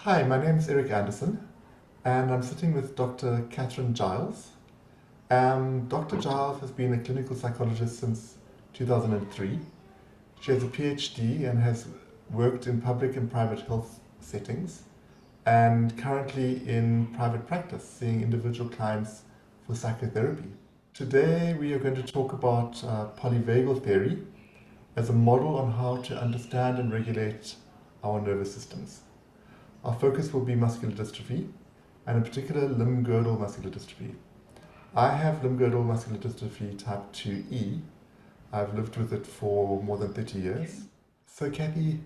Hi, my name is Eric Anderson, and I'm sitting with Dr. Catherine Giles. Dr. Giles has been a clinical psychologist since 2003. She has a PhD and has worked in public and private health settings, and currently in private practice, seeing individual clients for psychotherapy. Today, we are going to talk about polyvagal theory as a model on how to understand and regulate our nervous systems. Our focus will be muscular dystrophy, and in particular limb girdle muscular dystrophy. I have limb girdle muscular dystrophy type 2E. I've lived with it for more than 30 years. So Cathy,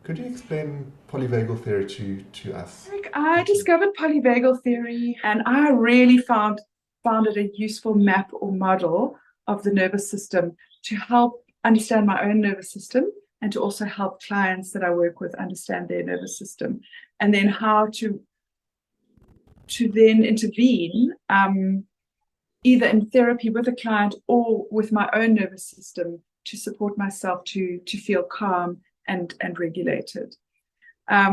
could you explain polyvagal theory to us? I discovered polyvagal theory and I really found it a useful map or model of the nervous system to help understand my own nervous system and to also help clients that I work with understand their nervous system, and then how to then intervene either in therapy with a client or with my own nervous system to support myself to feel calm and regulated.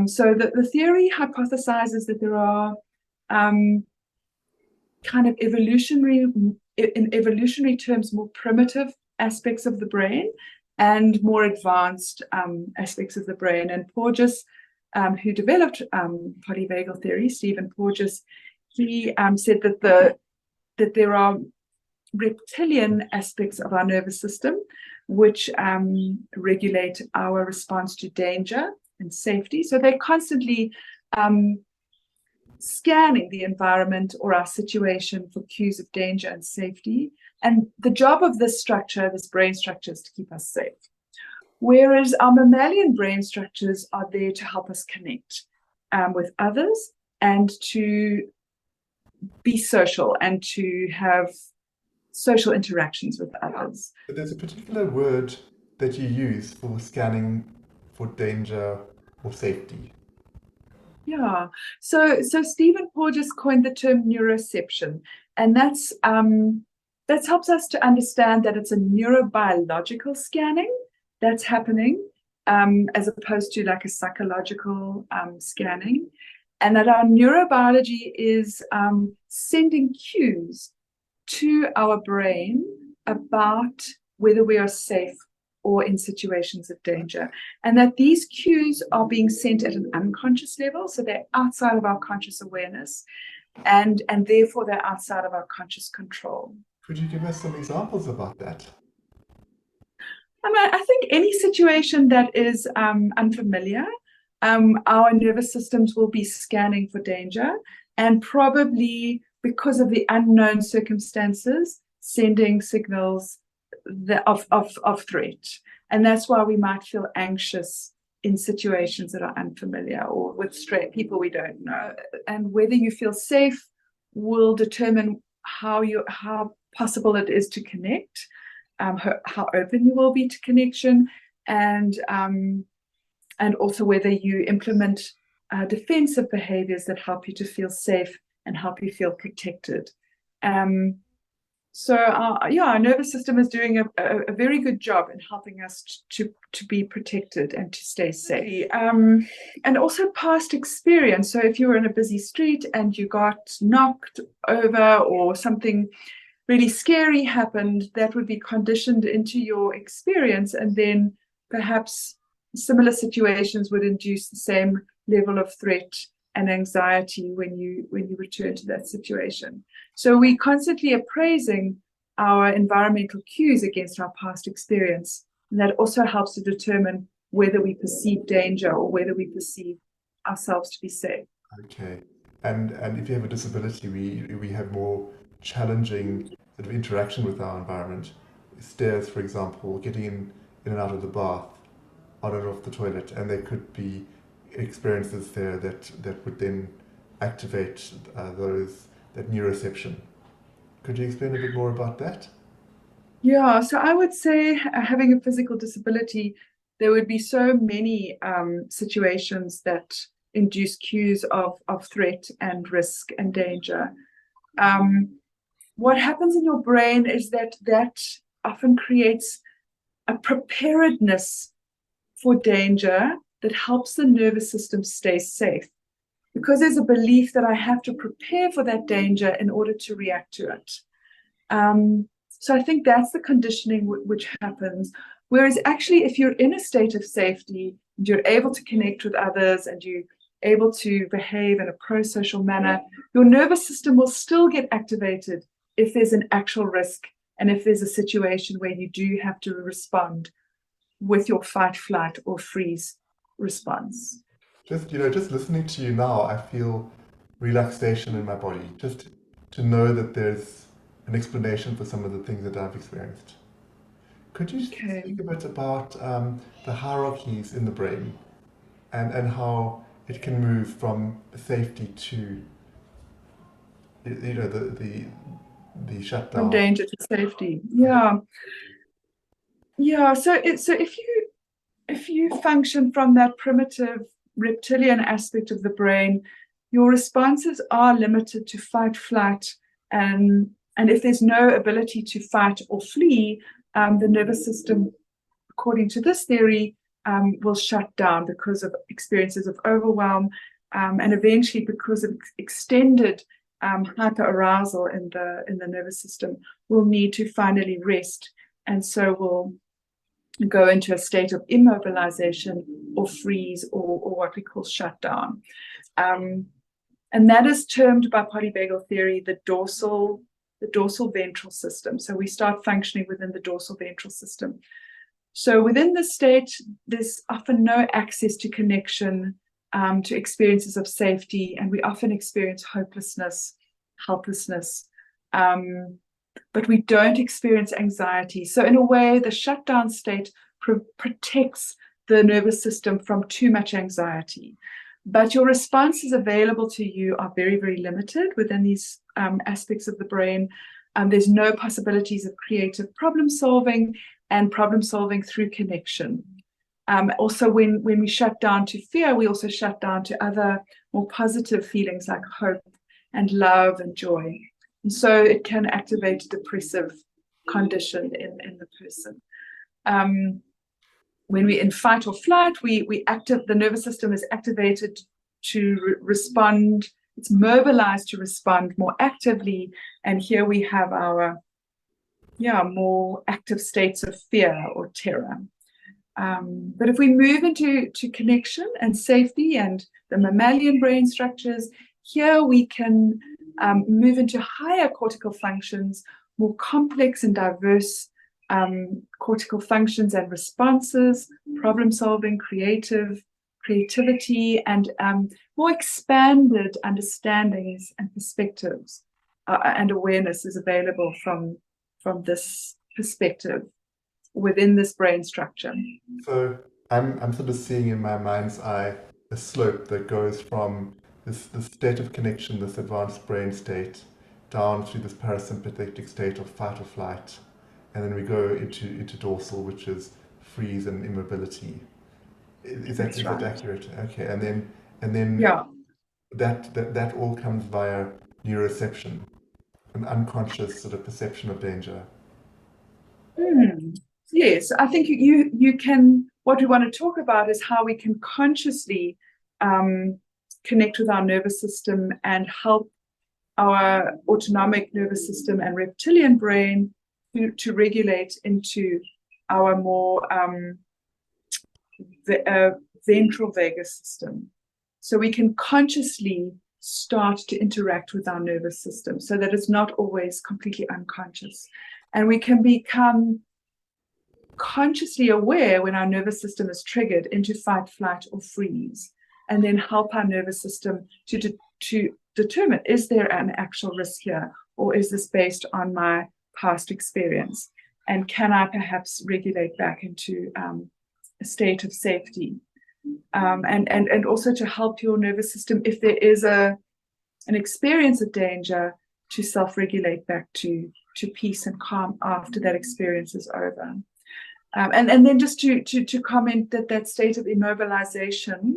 So the theory hypothesizes that there are kind of in evolutionary terms, more primitive aspects of the brain and more advanced aspects of the brain. And Porges, who developed polyvagal theory, Stephen Porges, he said that there are reptilian aspects of our nervous system which regulate our response to danger and safety. So they're constantly scanning the environment or our situation for cues of danger and safety. And the job of this structure, this brain structure, is to keep us safe. Whereas our mammalian brain structures are there to help us connect with others and to be social and to have social interactions with others. But there's a particular word that you use for scanning for danger or safety. Yeah. So Stephen Porges coined the term neuroception, and that helps us to understand that it's a neurobiological scanning that's happening, as opposed to like a psychological scanning, and that our neurobiology is sending cues to our brain about whether we are safe or in situations of danger, and that these cues are being sent at an unconscious level, so they're outside of our conscious awareness, and therefore they're outside of our conscious control. Could you give us some examples about that? I think any situation that is unfamiliar, our nervous systems will be scanning for danger, and probably because of the unknown circumstances, sending signals of threat. And that's why we might feel anxious in situations that are unfamiliar or with people we don't know. And whether you feel safe will determine how possible it is to connect, how open you will be to connection, and also whether you implement defensive behaviors that help you to feel safe and help you feel protected. So our nervous system is doing a very good job in helping us to be protected and to stay safe. And also past experience. So if you were in a busy street and you got knocked over or something really scary happened, that would be conditioned into your experience, and then perhaps similar situations would induce the same level of threat and anxiety when you return to that situation. So we constantly appraising our environmental cues against our past experience, and that also helps to determine whether we perceive danger or whether we perceive ourselves to be safe. Okay. And if you have a disability, we have more challenging sort of interaction with our environment. Stairs, for example, getting in and out of the bath, on and off the toilet, and there could be experiences there that would then activate that neuroception. Could you explain a bit more about that? Yeah, so I would say having a physical disability, there would be so many situations that induce cues of threat and risk and danger. What happens in your brain is that often creates a preparedness for danger that helps the nervous system stay safe. because there's a belief that I have to prepare for that danger in order to react to it. So I think that's the conditioning which happens. Whereas actually, if you're in a state of safety, and you're able to connect with others and you're able to behave in a pro-social manner, your nervous system will still get activated if there's an actual risk and if there's a situation where you do have to respond with your fight, flight, or freeze response. Just listening to you now, I feel relaxation in my body. Just to know that there's an explanation for some of the things that I've experienced. Could you Okay. speak a bit about the hierarchies in the brain and how it can move from safety to the From shutdown? danger to safety. Yeah. Yeah. So if you function from that primitive reptilian aspect of the brain, your responses are limited to fight, flight, and if there's no ability to fight or flee, the nervous system, according to this theory, will shut down because of experiences of overwhelm, and eventually because of extended hyperarousal in the nervous system, will need to finally rest, and so will go into a state of immobilization or freeze or what we call shutdown. And that is termed by polyvagal theory the dorsal ventral system. So we start functioning within the dorsal ventral system. So within this state, there's often no access to connection, to experiences of safety, and we often experience hopelessness, helplessness. But we don't experience anxiety. So in a way, the shutdown state protects the nervous system from too much anxiety. But your responses available to you are very, very limited within these aspects of the brain. There's no possibilities of creative problem solving and problem solving through connection. Also, when we shut down to fear, we also shut down to other more positive feelings like hope and love and joy. And so it can activate a depressive condition in the person. When we're in fight or flight, the nervous system is activated to respond. It's mobilized to respond more actively. And here we have our more active states of fear or terror. But if we move into connection and safety and the mammalian brain structures, here we can move into higher cortical functions, more complex and diverse cortical functions and responses, problem solving, creativity, and more expanded understandings and perspectives and awareness is available from this perspective within this brain structure. So I'm sort of seeing in my mind's eye a slope that goes from this state of connection, this advanced brain state, down through this parasympathetic state of fight or flight, and then we go into dorsal, which is freeze and immobility. Is that accurate? Okay, and then Yeah. that all comes via neuroception, an unconscious sort of perception of danger. Yes, I think you can. What we want to talk about is how we can consciously connect with our nervous system and help our autonomic nervous system and reptilian brain to regulate into our more ventral vagus system. So we can consciously start to interact with our nervous system so that it's not always completely unconscious. And we can become consciously aware when our nervous system is triggered into fight, flight, or freeze, and then help our nervous system to determine, is there an actual risk here, or is this based on my past experience? And can I perhaps regulate back into a state of safety? And also to help your nervous system, if there is an experience of danger, to self-regulate back to peace and calm after that experience is over. And then just to comment that state of immobilization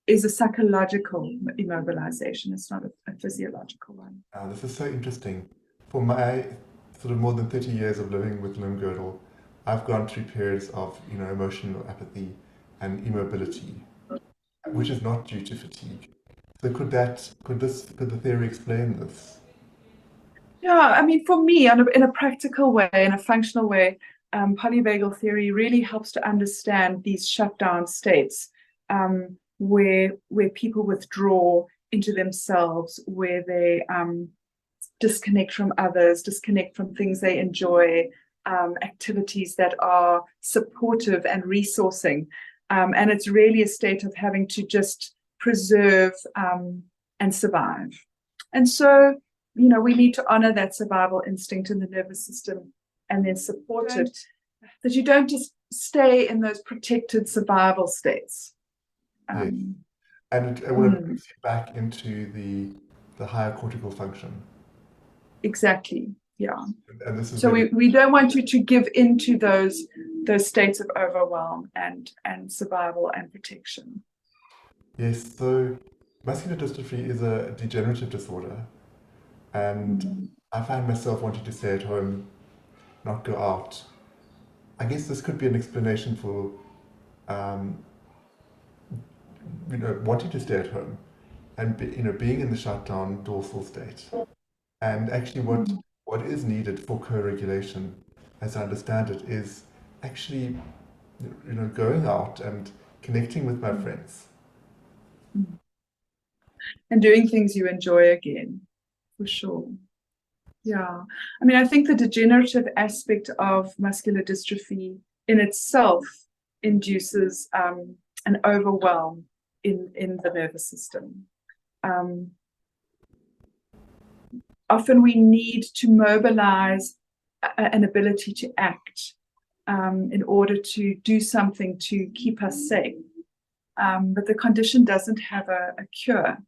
is a psychological immobilization. It's not a physiological one. This is so interesting. For my sort of more than 30 years of living with limb-girdle, I've gone through periods of emotional apathy and immobility, which is not due to fatigue. So could the theory explain this? Yeah, I mean, for me, in a practical way, in a functional way, polyvagal theory really helps to understand these shutdown states, where people withdraw into themselves, where they disconnect from others, disconnect from things they enjoy, activities that are supportive and resourcing. And it's really a state of having to just preserve and survive. And so, we need to honor that survival instinct in the nervous system and then support it, that you don't just stay in those protected survival states. Yes. And it will brings you back into the higher cortical function. Exactly. Yeah. And this is So really, we don't want you to give into those states of overwhelm and survival and protection. yes, so muscular dystrophy is a degenerative disorder, and I find myself wanting to stay at home, not go out. I guess this could be an explanation for, um, wanting to stay at home and being in the shutdown dorsal state. And actually, what is needed for co-regulation, as I understand it, is actually, going out and connecting with my friends. And doing things you enjoy again, for sure. Yeah. I mean, I think the degenerative aspect of muscular dystrophy in itself induces an overwhelm in the nervous system. Often we need to mobilize an ability to act in order to do something to keep us safe. But the condition doesn't have a cure.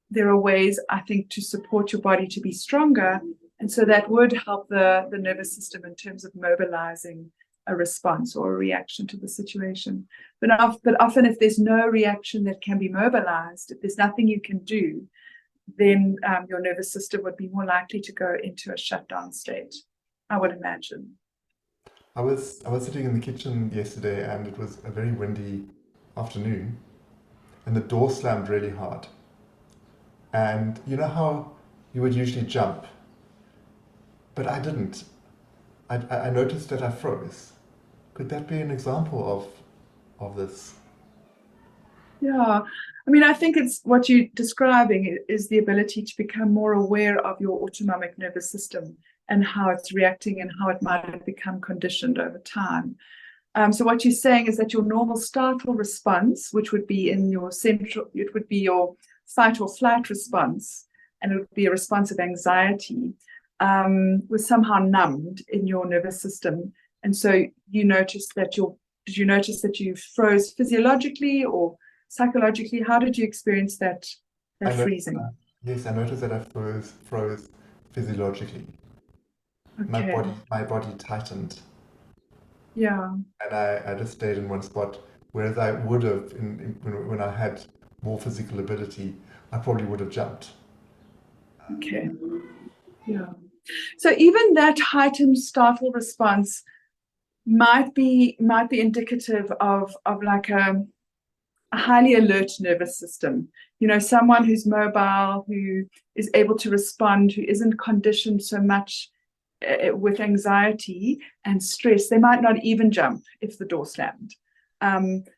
There are ways, I think, to support your body to be stronger. And so that would help the nervous system in terms of mobilizing a response or a reaction to the situation. But often if there's no reaction that can be mobilized, if there's nothing you can do, then your nervous system would be more likely to go into a shutdown state, I would imagine. I was sitting in the kitchen yesterday, and it was a very windy afternoon, and the door slammed really hard. And you know how you would usually jump, but I didn't. I noticed that I froze. Could that be an example of this? Yeah, I mean, I think it's what you're describing is the ability to become more aware of your autonomic nervous system and how it's reacting and how it might have become conditioned over time. So what you're saying is that your normal startle response, which would be in your central, it would be your fight or flight response, and it would be a response of anxiety, was somehow numbed in your nervous system. And so you noticed that did you notice that you froze physiologically or psychologically? How did you experience that I noticed freezing? yes, I noticed that I froze physiologically. Okay. My body tightened, Yeah. and I just stayed in one spot. Whereas I would have, when I had more physical ability, I probably would have jumped. Okay. Yeah. So even that heightened startle response might be indicative of like a highly alert nervous system. Someone who's mobile, who is able to respond, who isn't conditioned so much with anxiety and stress. They might not even jump if the door slammed.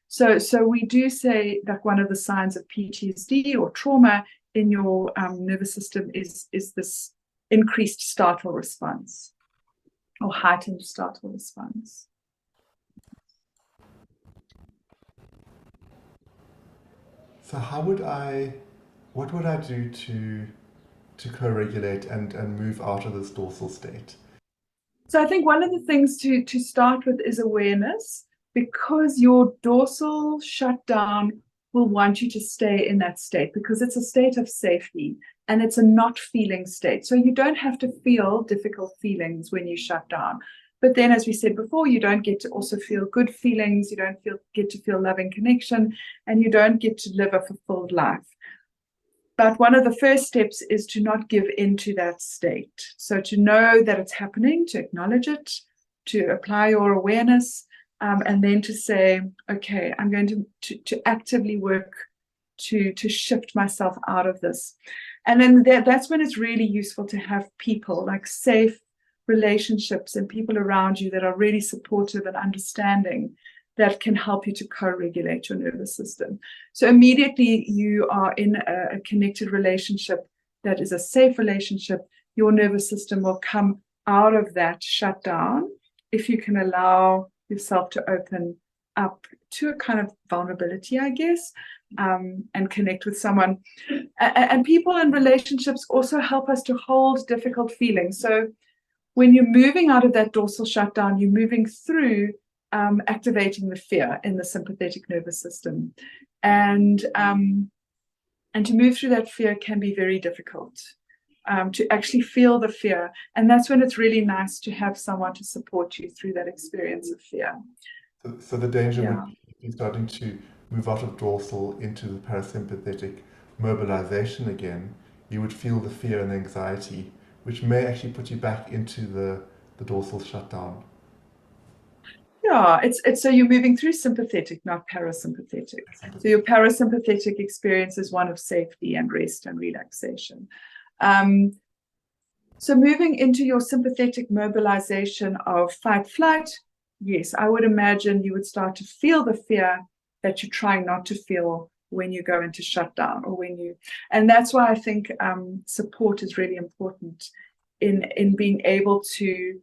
So we do say that one of the signs of PTSD or trauma in your nervous system is this increased startle response or heightened startle response. So what would I do to co-regulate and move out of this dorsal state? So I think one of the things to start with is awareness, because your dorsal shutdown will want you to stay in that state because it's a state of safety and it's a not feeling state. So you don't have to feel difficult feelings when you shut down. But then, as we said before, you don't get to also feel good feelings, you don't get to feel loving connection, and you don't get to live a fulfilled life. But one of the first steps is to not give into that state. So to know that it's happening, to acknowledge it, to apply your awareness, and then to say, okay, I'm going to actively work to shift myself out of this. And then that's when it's really useful to have people, like safe relationships and people around you that are really supportive and understanding, that can help you to co-regulate your nervous system. So immediately you are in a connected relationship that is a safe relationship, your nervous system will come out of that shutdown if you can allow yourself to open up to a kind of vulnerability, I guess, and connect with someone. And people in relationships also help us to hold difficult feelings. So when you're moving out of that dorsal shutdown, you're moving through activating the fear in the sympathetic nervous system. And to move through that fear can be very difficult, to actually feel the fear. And that's when it's really nice to have someone to support you through that experience of fear. So the danger would be starting to move out of dorsal into the parasympathetic mobilization again. You would feel the fear and anxiety, which may actually put you back into the dorsal shutdown. Yeah, it's so you're moving through sympathetic, not parasympathetic. So your parasympathetic experience is one of safety and rest and relaxation. So moving into your sympathetic mobilization of fight flight, yes, I would imagine you would start to feel the fear that you're trying not to feel when you go into shutdown, or and that's why I think support is really important in being able to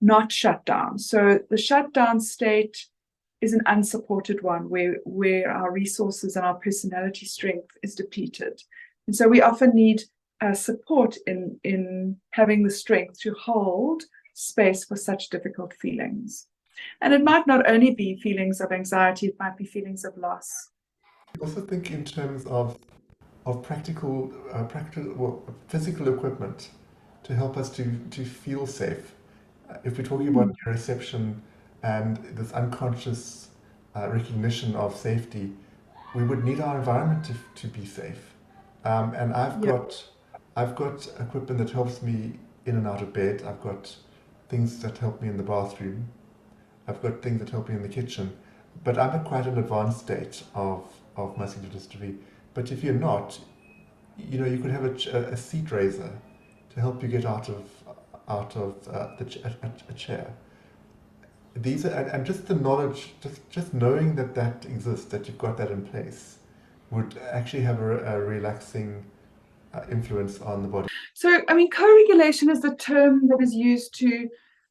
not shut down. So the shutdown state is an unsupported one where our resources and our personality strength is depleted. And so we often need support in having the strength to hold space for such difficult feelings. And it might not only be feelings of anxiety, it might be feelings of loss. I also think in terms of practical, physical equipment to help us to feel safe. If we're talking about neuroception and this unconscious recognition of safety, we would need our environment to be safe. And I've got equipment that helps me in and out of bed. I've got things that help me in the bathroom. I've got things that help me in the kitchen. But I'm at quite an advanced state of muscular dystrophy. But if you're not, you could have a seat raiser to help you get out of a chair. These are, and just the knowledge, just knowing that exists, that you've got that in place, would actually have a relaxing influence on the body. So, I mean, co-regulation is the term that is used to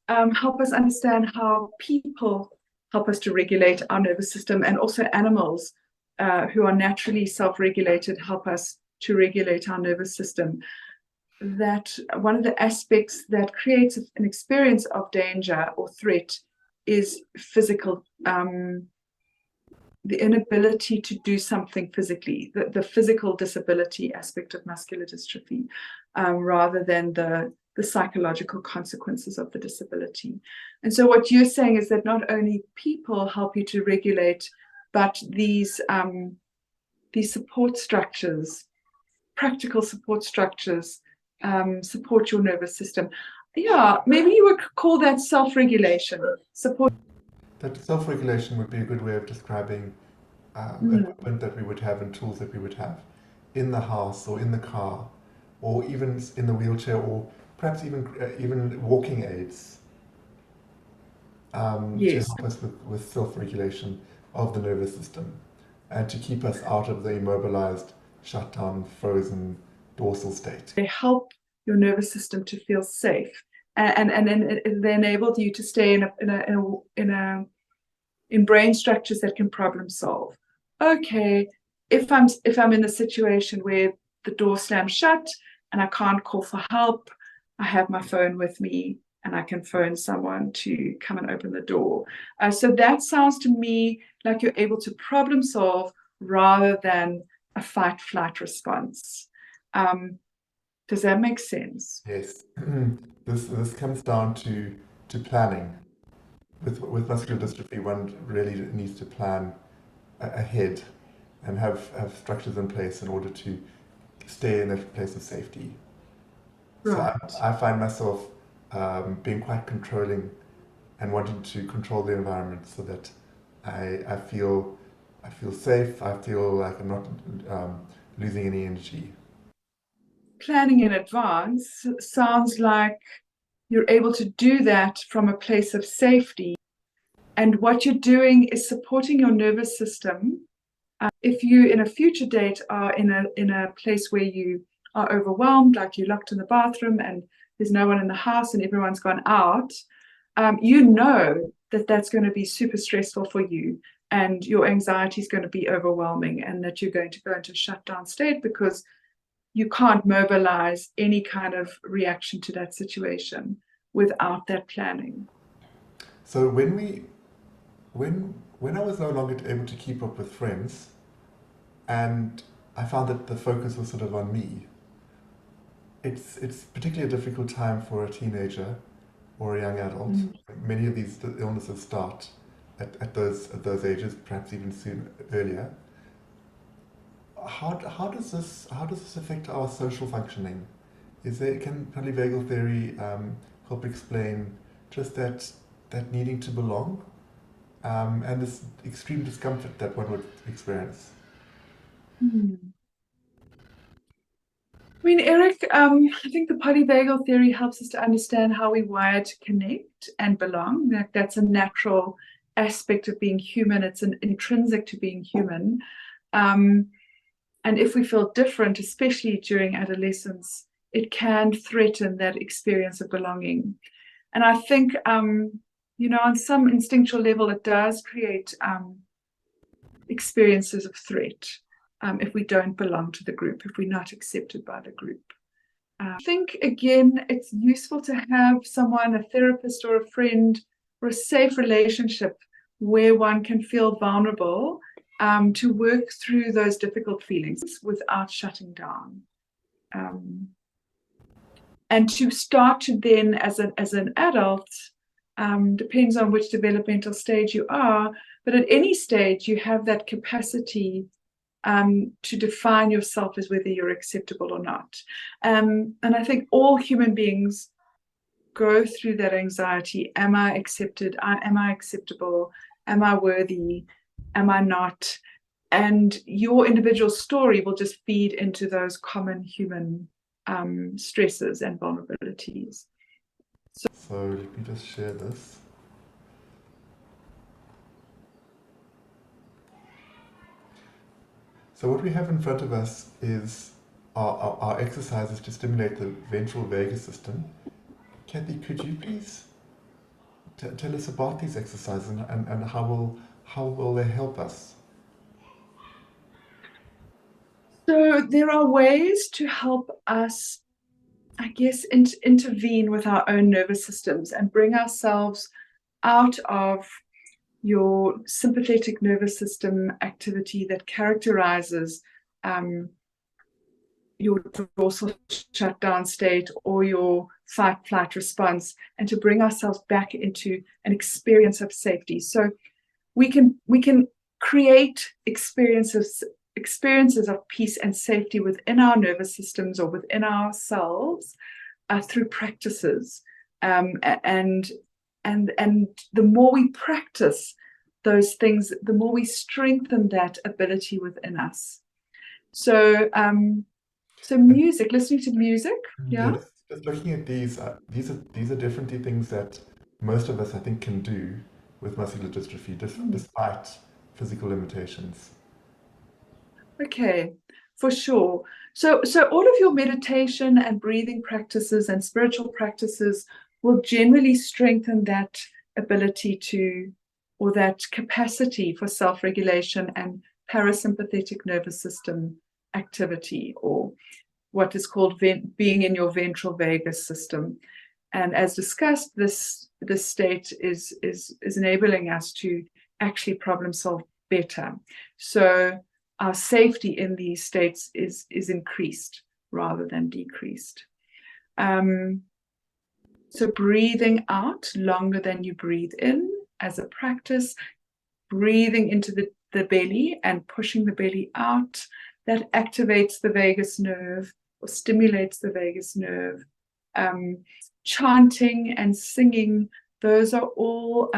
help us understand how people help us to regulate our nervous system, and also animals who are naturally self-regulated help us to regulate our nervous system. That one of the aspects that creates an experience of danger or threat is physical, the inability to do something physically, the physical disability aspect of muscular dystrophy, rather than the psychological consequences of the disability. And so what you're saying is that not only people help you to regulate, but these support structures, practical support structures, support your nervous system. Yeah, maybe you would call that self-regulation. Support. That self-regulation would be a good way of describing equipment that we would have and tools that we would have in the house or in the car, or even in the wheelchair, or perhaps even walking aids to help us with self-regulation of the nervous system and to keep us out of the immobilized, shutdown, frozen dorsal state. They help your nervous system to feel safe, and they enable you to stay in brain structures that can problem solve. Okay, if I'm in a situation where the door slams shut and I can't call for help, I have my phone with me and I can phone someone to come and open the door. So that sounds to me like you're able to problem solve rather than a fight-flight response. Does that make sense? Yes. This comes down to planning. With muscular dystrophy, one really needs to plan ahead and have structures in place in order to stay in a place of safety. Right. So I find myself being quite controlling and wanting to control the environment so that I feel I feel safe. I feel like I'm not losing any energy. Planning in advance sounds like you're able to do that from a place of safety. And what you're doing is supporting your nervous system. If you, in a future date, are in a place where you are overwhelmed, like you're locked in the bathroom and there's no one in the house and everyone's gone out, you know that that's going to be super stressful for you, and your anxiety is going to be overwhelming, and that you're going to go into a shutdown state because you can't mobilize any kind of reaction to that situation without that planning. So when I was no longer able to keep up with friends, and I found that the focus was sort of on me, it's particularly a difficult time for a teenager or a young adult. Mm. Many of these illnesses start at those ages, perhaps even soon earlier. How does this affect our social functioning? Can polyvagal theory help explain just that needing to belong, and this extreme discomfort that one would experience? Hmm. I mean, Eric, I think the polyvagal theory helps us to understand how we wire to connect and belong. That's a natural aspect of being human. It's an intrinsic to being human. Um, and if we feel different, especially during adolescence, it can threaten that experience of belonging. And I think, on some instinctual level, it does create experiences of threat if we don't belong to the group, if we're not accepted by the group. I think, again, it's useful to have someone, a therapist or a friend, or a safe relationship where one can feel vulnerable to work through those difficult feelings without shutting down. And to start to then, as an adult, depends on which developmental stage you are, but at any stage, you have that capacity to define yourself as whether you're acceptable or not. And I think all human beings go through that anxiety. Am I accepted? Am I acceptable? Am I worthy? Am I not? And your individual story will just feed into those common human stresses and vulnerabilities. So let me just share this. So what we have in front of us is our exercises to stimulate the ventral vagus system. Cathy, could you please tell us about these exercises, and how will they help us? So there are ways to help us, I guess, intervene with our own nervous systems and bring ourselves out of your sympathetic nervous system activity that characterizes your dorsal shutdown state or your fight flight response, and to bring ourselves back into an experience of safety. So we can create experiences of peace and safety within our nervous systems or within ourselves through practices, and the more we practice those things, the more we strengthen that ability within us. So music, listening to music, Yeah, yeah. just looking at these are definitely things that most of us, I think, can do with muscular dystrophy, despite physical limitations. Okay, for sure. So all of your meditation and breathing practices and spiritual practices will generally strengthen that ability to, or that capacity for self-regulation and parasympathetic nervous system activity, or what is called being in your ventral vagus system. And as discussed, this state is enabling us to actually problem solve better. So our safety in these states is increased rather than decreased. So breathing out longer than you breathe in as a practice, breathing into the belly and pushing the belly out, that activates the vagus nerve or stimulates the vagus nerve. Chanting and singing, those are all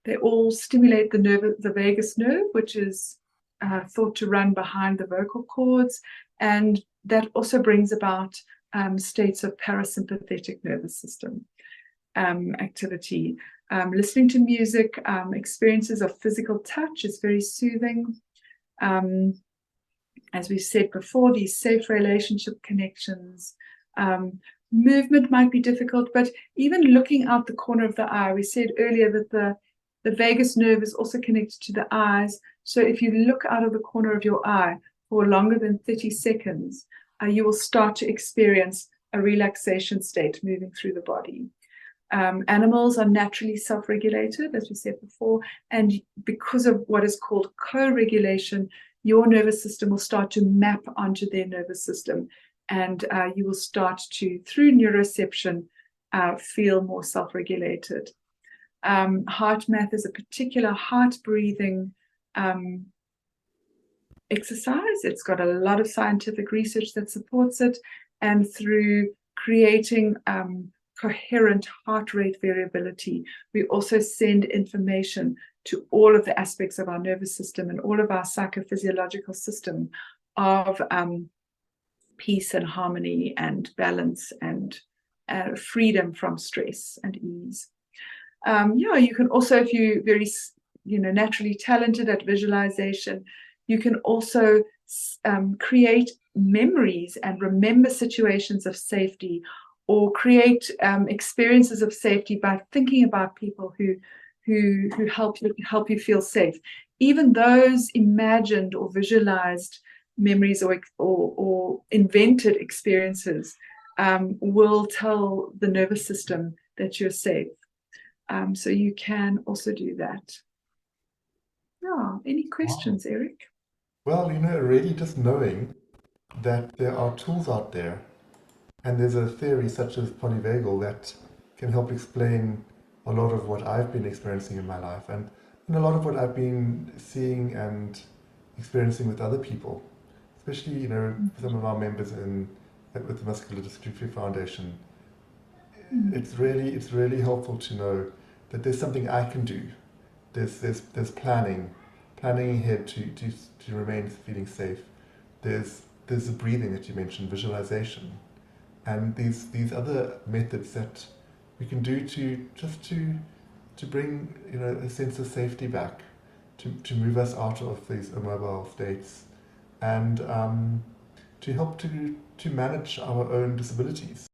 They all stimulate the vagus nerve, which is thought to run behind the vocal cords, and that also brings about states of parasympathetic nervous system activity. Listening to music, experiences of physical touch is very soothing. As we've said before, these safe relationship connections. Movement might be difficult, but even looking out the corner of the eye, we said earlier that the vagus nerve is also connected to the eyes. So if you look out of the corner of your eye for longer than 30 seconds, you will start to experience a relaxation state moving through the body. Animals are naturally self-regulated, as we said before, and because of what is called co-regulation, your nervous system will start to map onto their nervous system, and you will start to, through neuroception, feel more self-regulated. Heart math is a particular heart breathing exercise. It's got a lot of scientific research that supports it, and through creating coherent heart rate variability, we also send information to all of the aspects of our nervous system and all of our psychophysiological system of peace and harmony and balance and freedom from stress and ease. You can also, if you're very naturally talented at visualization, you can also create memories and remember situations of safety, or create experiences of safety by thinking about people who help you feel safe. Even those imagined or visualized memories or invented experiences will tell the nervous system that you're safe. So you can also do that. Yeah, any questions, Eric? Well, really just knowing that there are tools out there, and there's a theory such as Polyvagal that can help explain a lot of what I've been experiencing in my life, and a lot of what I've been seeing and experiencing with other people, especially some of our members with the Muscular Dystrophy Foundation. It's really helpful to know that there's something I can do. There's planning ahead to remain feeling safe. There's the breathing that you mentioned, visualization, and these other methods that we can do to bring a sense of safety back, to move us out of these immobile states, and to help to manage our own disabilities.